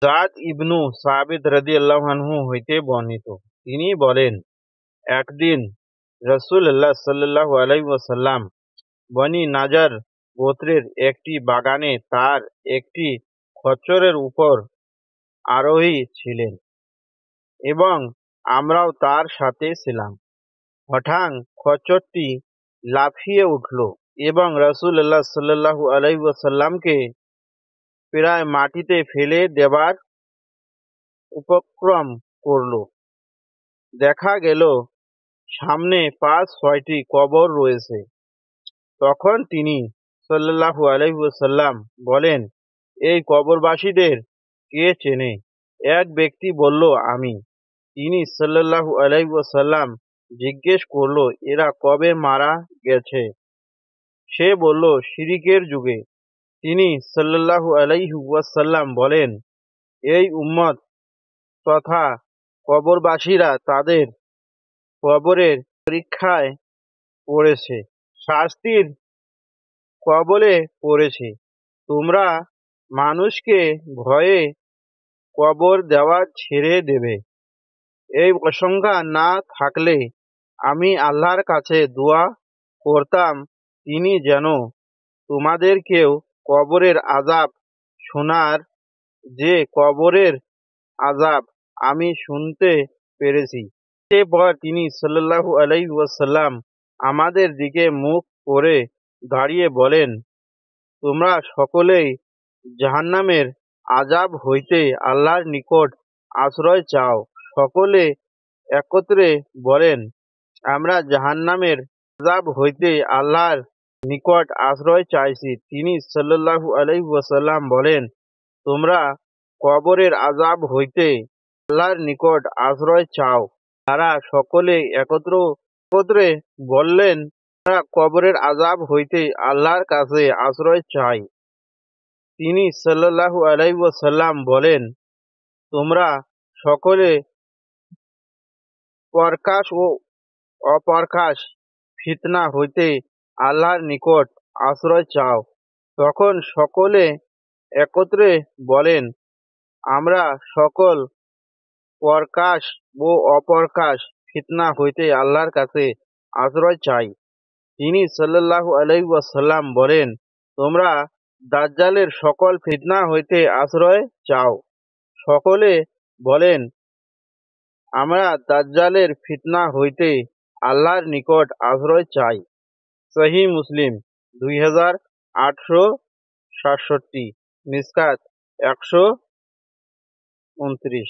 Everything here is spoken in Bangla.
যাদ ইবনু সাবিত রাদিয়াল্লাহু আনহু হইতে বর্ণিত, তিনি বলেন, একদিন রাসূলুল্লাহ সাল্লাল্লাহু আলাইহি ওয়াসাল্লাম বনী নাজার গোত্রের একটি বাগানে তার একটি খচ্চরের উপর আরোহী ছিলেন এবং আমরাও তার সাথে ছিলাম। হঠাৎ খচ্চরটি লাফিয়ে উঠল এবং রাসূলুল্লাহ সাল্লাল্লাহু আলাইহি ওয়াসাল্লামকে প্রায় মাটিতে ফেলে দেবার উপক্রম করল। দেখা গেল সামনে ৫-৬টি কবর রয়েছে। তখন তিনি সাল্লাল্লাহু আলাইহি ওয়াসাল্লাম বলেন, এই কবরবাসীদের কে চেনে? এক ব্যক্তি বলল, আমি। তিনি সাল্লাল্লাহু আলাইহি ওয়াসাল্লাম জিজ্ঞেস করল, এরা কবে মারা গেছে? সে বলল, শিরকের যুগে। তিনি সাল্লাল্লাহু আলাইহি ওয়াসাল্লাম বলেন, এই উম্মত তথা কবরবাসীরা তাদের কবরের পরীক্ষায় পড়েছে, শাস্তির কবলে পড়েছে। তোমরা মানুষকে ভয়ে কবর দেওয়া ছেড়ে দেবে। এই আশঙ্কা না থাকলে আমি আল্লাহর কাছে দোয়া করতাম তিনি যেন তোমাদেরকেও কবরের আযাব শোনার, যে কবরের আযাব আমি শুনতে পেরেছি। এরপর তিনি সাল্লাল্লাহু আলাইহি ওয়াসাল্লাম আমাদের দিকে মুখ করে দাঁড়িয়ে বলেন, তোমরা সকলেই জাহান্নামের আযাব হইতে আল্লাহর নিকট আশ্রয় চাও। সকলে একত্রে বলেন, আমরা জাহান্নামের আযাব হইতে আল্লাহর নিকট আশ্রয় চাইছি। তিনি সাল্লাল্লাহু আলাইহি ওয়াসাল্লাম বলেন, তোমরা কবরের আযাব হইতে আল্লাহর নিকট আশ্রয় চাও। তারা সকলে একত্রে বললেন, আমরা কবরের আযাব হইতে আল্লাহর কাছে আশ্রয় চাই। তিনি সাল্লাল্লাহু আলাইহি ওয়াসাল্লাম বলেন, তোমরা সকলে প্রকাশ ও অপ্রকাশ ফিতনা হইতে আল্লাহর নিকট আশ্রয় চাও। তখন সকলে একত্রে বলেন, আমরা সকল প্রকাশ ও অপ্রকাশ ফিতনা হইতে আল্লাহর কাছে আশ্রয় চাই। তিনি সাল্লাল্লাহু আলাইহি ওয়াসাল্লাম বলেন, তোমরা দাজ্জালের সকল ফিতনা হইতে আশ্রয় চাও। সকলে বলেন, আমরা দাজ্জালের ফিতনা হইতে আল্লাহর নিকট আশ্রয় চাই। সহিহ মুসলিম 2867, মিসকাত 129।